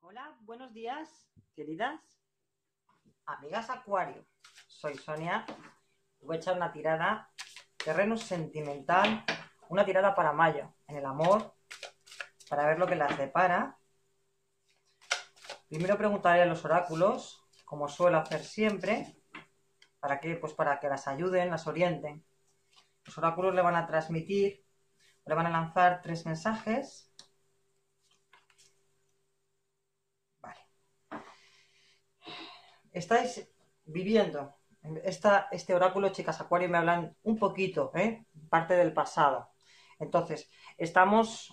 Hola, buenos días, queridas amigas Acuario. Soy Sonia. Voy a echar una tirada terreno sentimental, una tirada para mayo, en el amor, para ver lo que las depara. Primero preguntaré a los oráculos, como suelo hacer siempre. ¿Para qué? Pues para que las ayuden, las orienten. Los oráculos le van a transmitir, le van a lanzar 3 mensajes. Vale. Estáis viviendo este oráculo, chicas Acuario, me hablan un poquito, parte del pasado. Entonces,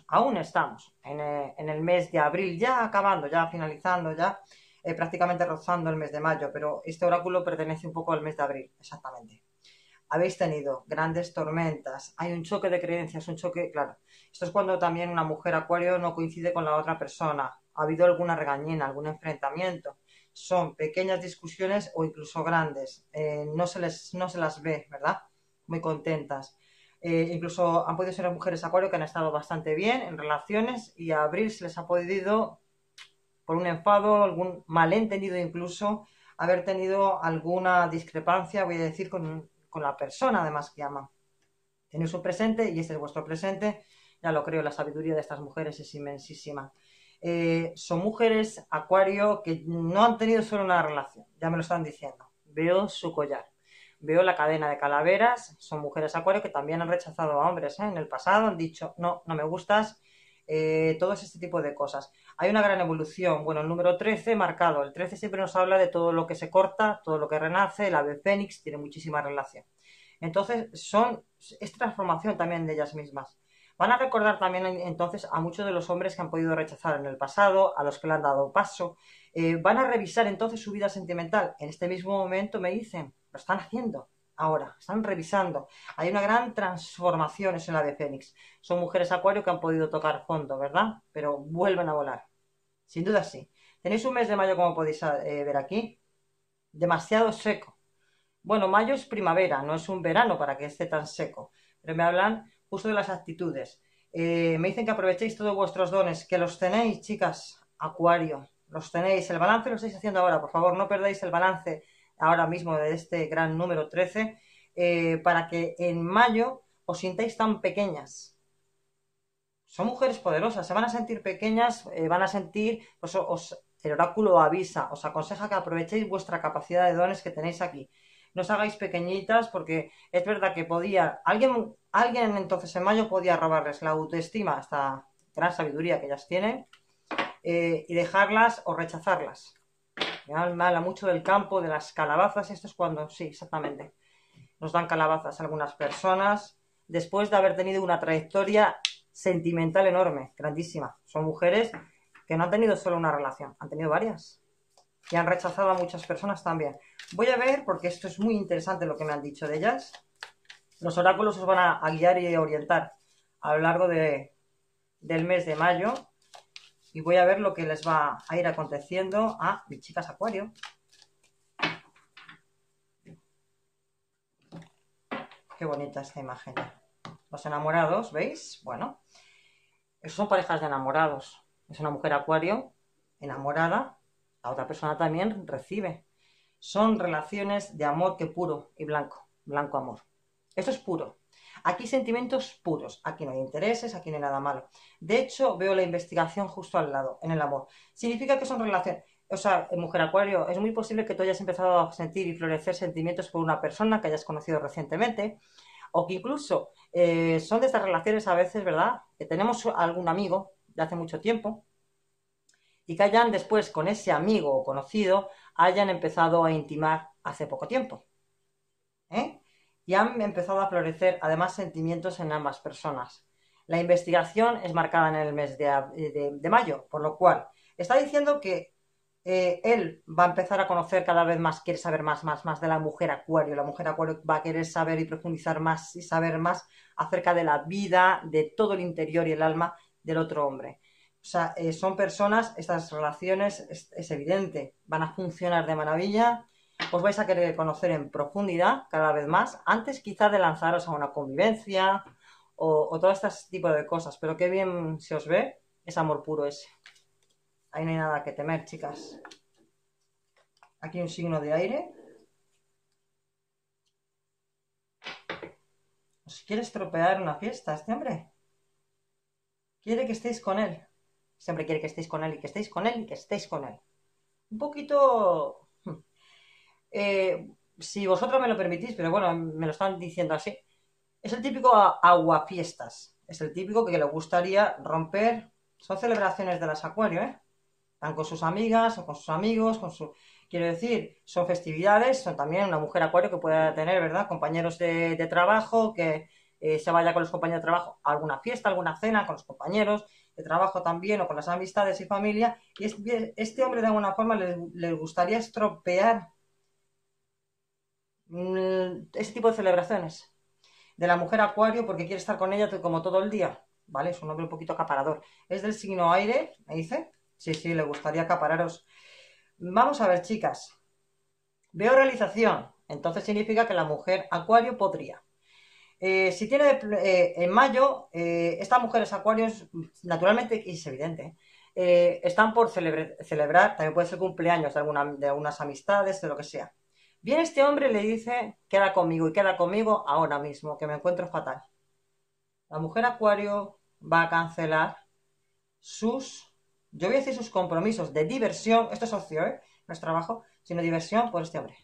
aún estamos en el mes de abril, ya acabando, ya finalizando, ya prácticamente rozando el mes de mayo, pero este oráculo pertenece un poco al mes de abril, exactamente. Habéis tenido grandes tormentas, hay un choque de creencias, un choque, claro. Esto es cuando también una mujer Acuario no coincide con la otra persona. Ha habido alguna regañina, algún enfrentamiento. Son pequeñas discusiones o incluso grandes. No se las ve, ¿verdad? Muy contentas. Incluso han podido ser mujeres Acuario que han estado bastante bien en relaciones y a abril se les ha podido, por un enfado, algún malentendido incluso, haber tenido alguna discrepancia, voy a decir, con la persona además que aman. Tenéis un presente y este es vuestro presente. Ya lo creo, la sabiduría de estas mujeres es inmensísima. Son mujeres Acuario que no han tenido solo una relación, ya me lo están diciendo. Veo su collar, veo la cadena de calaveras. Son mujeres Acuario que también han rechazado a hombres en el pasado, han dicho no, no me gustas, todo este tipo de cosas. Hay una gran evolución. Bueno, el número 13 marcado, el 13 siempre nos habla de todo lo que se corta, todo lo que renace, el ave fénix tiene muchísima relación. Entonces, es transformación también de ellas mismas. Van a recordar también entonces a muchos de los hombres que han podido rechazar en el pasado, a los que le han dado paso. Van a revisar entonces su vida sentimental. En este mismo momento me dicen, lo están haciendo ahora, están revisando. Hay una gran transformación en el ave fénix. Son mujeres Acuario que han podido tocar fondo, ¿verdad? Pero vuelven a volar. Sin duda sí. Tenéis un mes de mayo, como podéis ver aquí, demasiado seco. Bueno, mayo es primavera, no es un verano para que esté tan seco, pero me hablan justo de las actitudes. Me dicen que aprovechéis todos vuestros dones, que los tenéis, chicas, Acuario, los tenéis. El balance lo estáis haciendo ahora, por favor, no perdáis el balance ahora mismo de este gran número 13, para que en mayo os sintáis tan pequeñas. Son mujeres poderosas, se van a sentir pequeñas, van a sentir, pues el oráculo avisa, os aconseja que aprovechéis vuestra capacidad de dones que tenéis aquí. No os hagáis pequeñitas, porque es verdad que alguien entonces en mayo podía robarles la autoestima, esta gran sabiduría que ellas tienen, y dejarlas o rechazarlas. Me habla mucho del campo, de las calabazas. Esto es cuando, sí, exactamente, nos dan calabazas a algunas personas después de haber tenido una trayectoria sentimental enorme, grandísima. Son mujeres que no han tenido solo una relación, han tenido varias y han rechazado a muchas personas también. Voy a ver, porque esto es muy interesante lo que me han dicho de ellas. Los oráculos os van a guiar y orientar a lo largo del mes de mayo, y voy a ver lo que les va a ir aconteciendo a mis chicas Acuario. Qué bonita esta imagen. Los enamorados, ¿veis? Bueno, esos son parejas de enamorados. Es una mujer Acuario enamorada, la otra persona también recibe. Son relaciones de amor que puro y blanco, blanco amor. Esto es puro. Aquí sentimientos puros, aquí no hay intereses, aquí no hay nada malo. De hecho, veo la investigación justo al lado, en el amor. Significa que son relaciones, o sea, mujer Acuario, es muy posible que tú hayas empezado a sentir y florecer sentimientos por una persona que hayas conocido recientemente, o que incluso son de estas relaciones a veces, ¿verdad? Que tenemos algún amigo de hace mucho tiempo y que hayan después con ese amigo o conocido hayan empezado a intimar hace poco tiempo. Y han empezado a florecer además sentimientos en ambas personas. La investigación es marcada en el mes de mayo, por lo cual está diciendo que él va a empezar a conocer cada vez más, quiere saber más de la mujer Acuario. La mujer Acuario va a querer saber y profundizar más y saber más acerca de la vida, de todo el interior y el alma del otro hombre. O sea, son personas, estas relaciones, es evidente, van a funcionar de maravilla. Os vais a querer conocer en profundidad cada vez más, antes quizá de lanzaros a una convivencia o todo este tipo de cosas. Pero qué bien se os ve, es amor puro ese. ahí no hay nada que temer, chicas. Aquí un signo de aire. ¿Os quiere estropear una fiesta este hombre? Quiere que estéis con él. Siempre quiere que estéis con él y que estéis con él y que estéis con él. Un poquito... si vosotros me lo permitís, pero bueno, me lo están diciendo así. Es el típico aguafiestas. Es el típico que le gustaría romper. Son celebraciones de las Acuario, ¿eh? Están con sus amigas o con sus amigos, con su... Quiero decir, son festividades, son también una mujer Acuario que pueda tener, ¿verdad? Compañeros de trabajo, que se vaya con los compañeros de trabajo a alguna fiesta, alguna cena, con los compañeros de trabajo también o con las amistades y familia. Y este hombre de alguna forma le gustaría estropear ese tipo de celebraciones de la mujer Acuario porque quiere estar con ella como todo el día, ¿vale? Es un hombre un poquito acaparador. Es del signo aire, me dice. Sí, sí, le gustaría acapararos. Vamos a ver, chicas. Veo realización. Entonces significa que la mujer Acuario podría. Si tiene en mayo, estas mujeres Acuarios, naturalmente, y es evidente, están por celebrar, también puede ser cumpleaños de algunas amistades, de lo que sea. Viene este hombre y le dice, queda conmigo y queda conmigo ahora mismo, que me encuentro fatal. La mujer Acuario va a cancelar yo voy a decir sus compromisos de diversión, esto es ocio, no es trabajo, sino diversión por este hombre.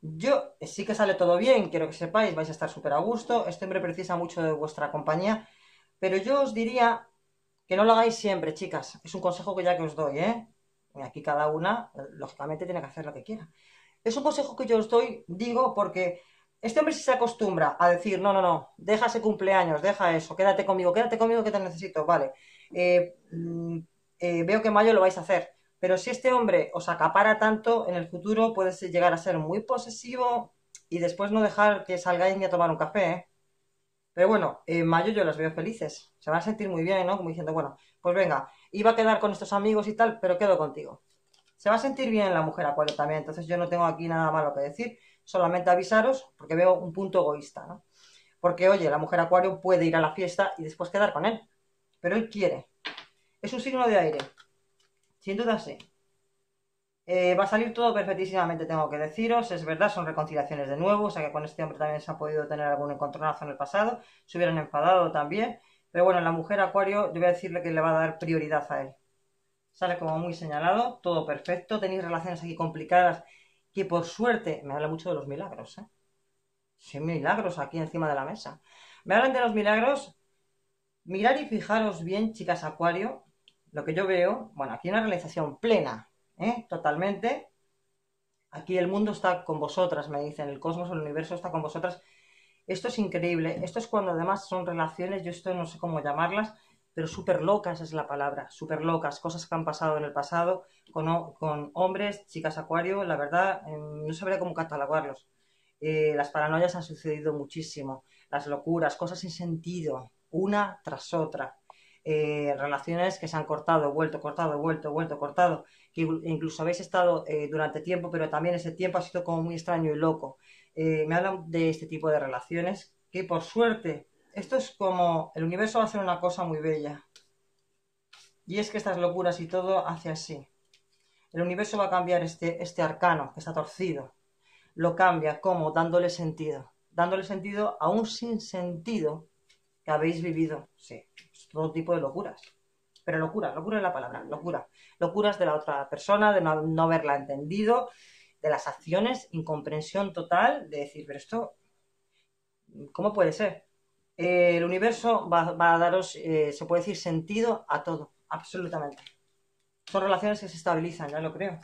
Yo sí que sale todo bien, quiero que sepáis, vais a estar súper a gusto, este hombre precisa mucho de vuestra compañía, pero yo os diría que no lo hagáis siempre, chicas, es un consejo que ya que os doy, ¿eh? Y aquí cada una, lógicamente, tiene que hacer lo que quiera. Es un consejo que yo os doy, digo, porque este hombre si se acostumbra a decir, no, no, no, deja ese cumpleaños, deja eso, quédate conmigo que te necesito, vale. Veo que en mayo lo vais a hacer, pero si este hombre os acapara tanto, en el futuro puede llegar a ser muy posesivo y después no dejar que salgáis ni a tomar un café, ¿eh? Pero bueno, en mayo yo las veo felices, se van a sentir muy bien, ¿no? Como diciendo, bueno, pues venga, iba a quedar con estos amigos y tal, pero quedo contigo. Se va a sentir bien la mujer Acuario también, entonces yo no tengo aquí nada malo que decir, solamente avisaros porque veo un punto egoísta, ¿no? Porque, oye, la mujer Acuario puede ir a la fiesta y después quedar con él, pero él quiere. Es un signo de aire, sin duda sí. Va a salir todo perfectísimamente, tengo que deciros, es verdad, son reconciliaciones de nuevo, o sea que con este hombre también se ha podido tener algún encontronazo en el pasado, se hubieran enfadado también, pero bueno, la mujer Acuario, yo voy a decirle que le va a dar prioridad a él. Sale como muy señalado, todo perfecto, tenéis relaciones aquí complicadas que por suerte, me habla mucho de los milagros, ¿eh? Sí, milagros aquí encima de la mesa. Me hablan de los milagros, mirar y fijaros bien, chicas Acuario, lo que yo veo, bueno, aquí hay una realización plena, totalmente. Aquí el mundo está con vosotras, me dicen, el cosmos, el universo está con vosotras. Esto es increíble. Esto es cuando además son relaciones, yo esto no sé cómo llamarlas, pero súper locas es la palabra, súper locas, cosas que han pasado en el pasado con hombres, chicas Acuario, la verdad, no sabría cómo catalogarlos. Las paranoias han sucedido muchísimo, las locuras, cosas sin sentido, una tras otra. Relaciones que se han cortado, vuelto, cortado, vuelto, vuelto, cortado, que incluso habéis estado durante tiempo, pero también ese tiempo ha sido como muy extraño y loco. Me hablan de este tipo de relaciones que por suerte, esto es como el universo va a hacer una cosa muy bella. Y es que estas locuras y todo hace así. El universo va a cambiar este arcano que está torcido. Lo cambia como dándole sentido. Dándole sentido a un sinsentido que habéis vivido. Sí, es todo tipo de locuras. Pero locura, locura es la palabra, locura. Locuras de la otra persona, de no haberla entendido, de las acciones, incomprensión total, de decir, pero esto, ¿cómo puede ser? El universo va a daros, se puede decir, sentido a todo, absolutamente. Son relaciones que se estabilizan, ya lo creo.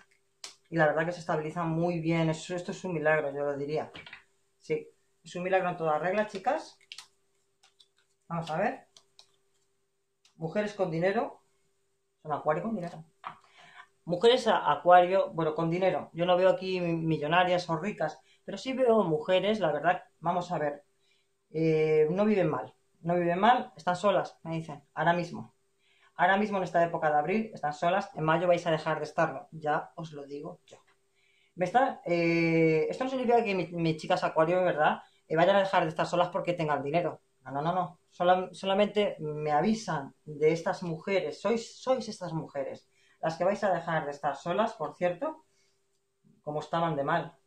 Y la verdad que se estabilizan muy bien. Esto es un milagro, yo lo diría. Sí, es un milagro en toda regla, chicas. Vamos a ver. Mujeres con dinero. Son Acuario con dinero. Mujeres Acuario, bueno, con dinero. Yo no veo aquí millonarias o ricas, pero sí veo mujeres, la verdad, vamos a ver. No viven mal. No viven mal, están solas, me dicen, ahora mismo. Ahora mismo en esta época de abril están solas, en mayo vais a dejar de estarlo. Ya os lo digo yo. Esto no significa que mis chicas Acuario, ¿verdad? Vayan a dejar de estar solas porque tengan dinero. No, no, no, no. Solamente me avisan de estas mujeres. Sois estas mujeres. las que vais a dejar de estar solas, por cierto, cómo estaban de mal.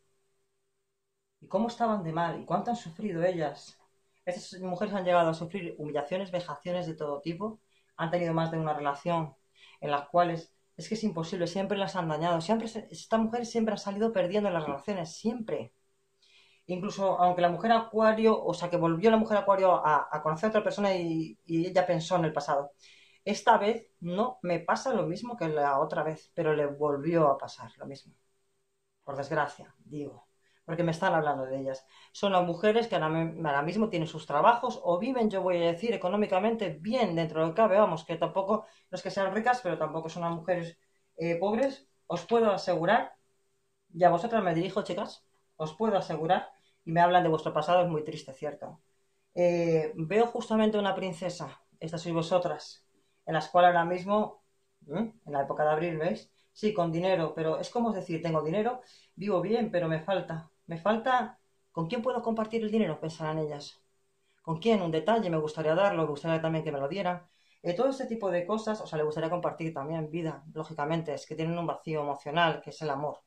¿Y cómo estaban de mal? ¿Y cuánto han sufrido ellas? Estas mujeres han llegado a sufrir humillaciones, vejaciones de todo tipo. Han tenido más de una relación en las cuales es que es imposible, siempre las han dañado. Siempre, estas mujeres siempre han salido perdiendo en las relaciones, siempre. Incluso aunque la mujer acuario, o sea, que volvió la mujer acuario a conocer a otra persona y ella pensó en el pasado. Esta vez no me pasa lo mismo que la otra vez, pero le volvió a pasar lo mismo. Por desgracia, digo, porque me están hablando de ellas. Son las mujeres que ahora mismo tienen sus trabajos o viven, yo voy a decir, económicamente bien dentro de lo que cabe, vamos, que tampoco, no es que sean ricas, pero tampoco son las mujeres pobres. Os puedo asegurar, y a vosotras me dirijo, chicas, os puedo asegurar, y me hablan de vuestro pasado, es muy triste, ¿cierto? Veo justamente una princesa, estas sois vosotras, en la cual ahora mismo, en la época de abril, ¿veis? Sí, con dinero, pero es como decir, tengo dinero, vivo bien, pero me falta, ¿con quién puedo compartir el dinero? Pensarán ellas. ¿Con quién? Un detalle, me gustaría darlo, me gustaría también que me lo dieran. Todo este tipo de cosas, o sea, le gustaría compartir también vida, lógicamente, es que tienen un vacío emocional, que es el amor.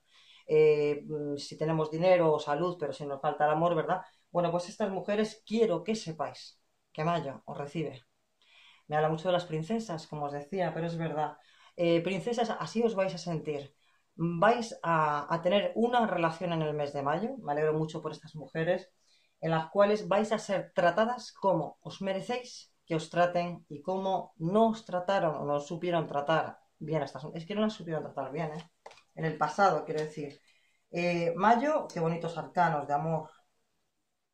Si tenemos dinero o salud, pero si nos falta el amor, ¿verdad? Bueno, pues estas mujeres quiero que sepáis que Mayo os recibe. Me habla mucho de las princesas, como os decía, pero es verdad. Princesas, así os vais a sentir. Vais a tener una relación en el mes de mayo, me alegro mucho por estas mujeres, en las cuales vais a ser tratadas como os merecéis que os traten y como no os trataron o no os supieron tratar bien a estas. Es que no las supieron tratar bien, ¿eh? En el pasado, quiero decir. Mayo, qué bonitos arcanos de amor.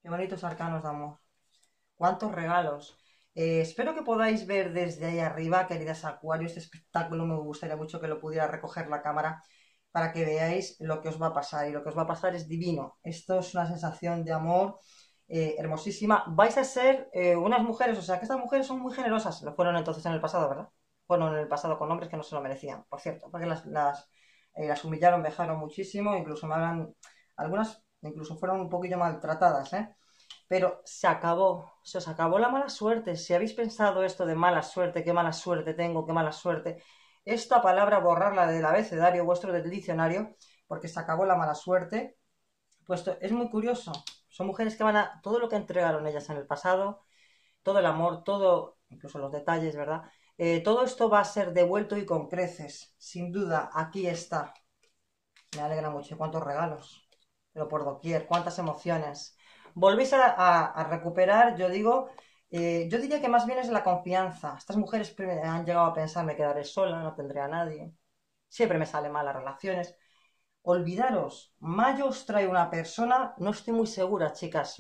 Qué bonitos arcanos de amor. Cuántos regalos. Espero que podáis ver desde ahí arriba, queridas Acuario, este espectáculo. Me gustaría mucho que lo pudiera recoger la cámara para que veáis lo que os va a pasar. Y lo que os va a pasar es divino. Esto es una sensación de amor hermosísima. Vais a ser unas mujeres, o sea que estas mujeres son muy generosas. Lo fueron entonces en el pasado, ¿verdad? Fueron en el pasado con hombres que no se lo merecían, por cierto, porque las humillaron, vejaron muchísimo, incluso me hablan, algunas incluso fueron un poquillo maltratadas, ¿eh? Pero se acabó, se os acabó la mala suerte. Si habéis pensado esto de mala suerte, qué mala suerte tengo, qué mala suerte, esta palabra borrarla del abecedario vuestro del diccionario, porque se acabó la mala suerte, pues es muy curioso. Son mujeres que van a todo lo que entregaron ellas en el pasado, todo el amor, todo, incluso los detalles, ¿verdad? Todo esto va a ser devuelto y con creces, sin duda. Aquí está. Me alegra mucho. ¿Cuántos regalos? Pero por doquier, cuántas emociones. Volvéis a recuperar, yo digo, yo diría que más bien es la confianza. Estas mujeres han llegado a pensar, me quedaré sola, no tendré a nadie. Siempre me salen mal las relaciones. Olvidaros, Mayo os trae una persona, no estoy muy segura, chicas,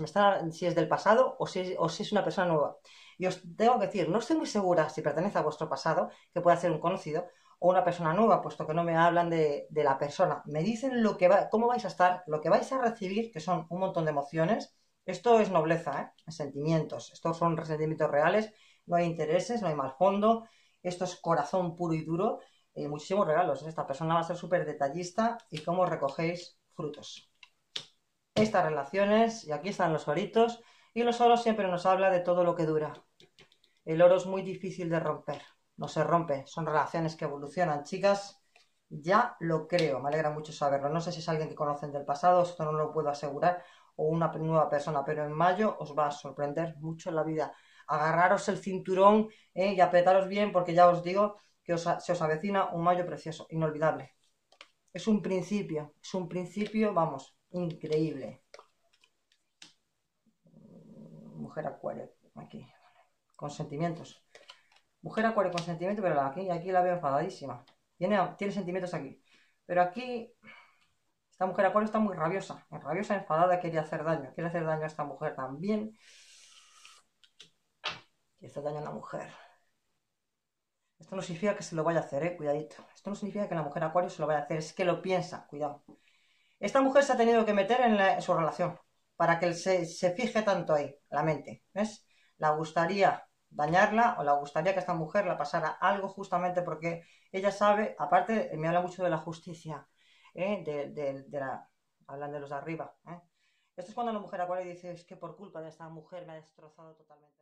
si es del pasado o si es una persona nueva. Y os tengo que decir, no estoy muy segura si pertenece a vuestro pasado, que pueda ser un conocido, o una persona nueva, puesto que no me hablan de la persona. Me dicen cómo vais a estar, lo que vais a recibir, que son un montón de emociones. Esto es nobleza, ¿eh? Sentimientos. Estos son sentimientos reales, no hay intereses, no hay mal fondo. Esto es corazón puro y duro. Muchísimos regalos. Esta persona va a ser súper detallista y cómo recogéis frutos. Estas relaciones, y aquí están los oritos, y los oros siempre nos habla de todo lo que dura. El oro es muy difícil de romper, no se rompe, son relaciones que evolucionan. Chicas, ya lo creo, me alegra mucho saberlo. No sé si es alguien que conocen del pasado, esto no lo puedo asegurar, o una nueva persona, pero en mayo os va a sorprender mucho en la vida. Agarraros el cinturón y apretaros bien, porque ya os digo que se os avecina un mayo precioso, inolvidable. Es un principio, vamos, increíble. Mujer acuario, aquí, con sentimientos. Mujer acuario con sentimientos, pero aquí la veo enfadadísima. Tiene sentimientos aquí. Pero aquí, esta mujer acuario está muy rabiosa. Rabiosa, enfadada, quiere hacer daño. Quiere hacer daño a esta mujer también. Quiere hacer daño a la mujer. Esto no significa que se lo vaya a hacer, cuidadito. Esto no significa que la mujer acuario se lo vaya a hacer, es que lo piensa, cuidado. Esta mujer se ha tenido que meter en su relación para que se fije tanto ahí, la mente. ¿Ves? La gustaría dañarla o la gustaría que esta mujer la pasara algo justamente porque ella sabe, aparte, me habla mucho de la justicia, hablan de los de arriba. Esto es cuando la mujer acuario dice, es que por culpa de esta mujer me ha destrozado totalmente.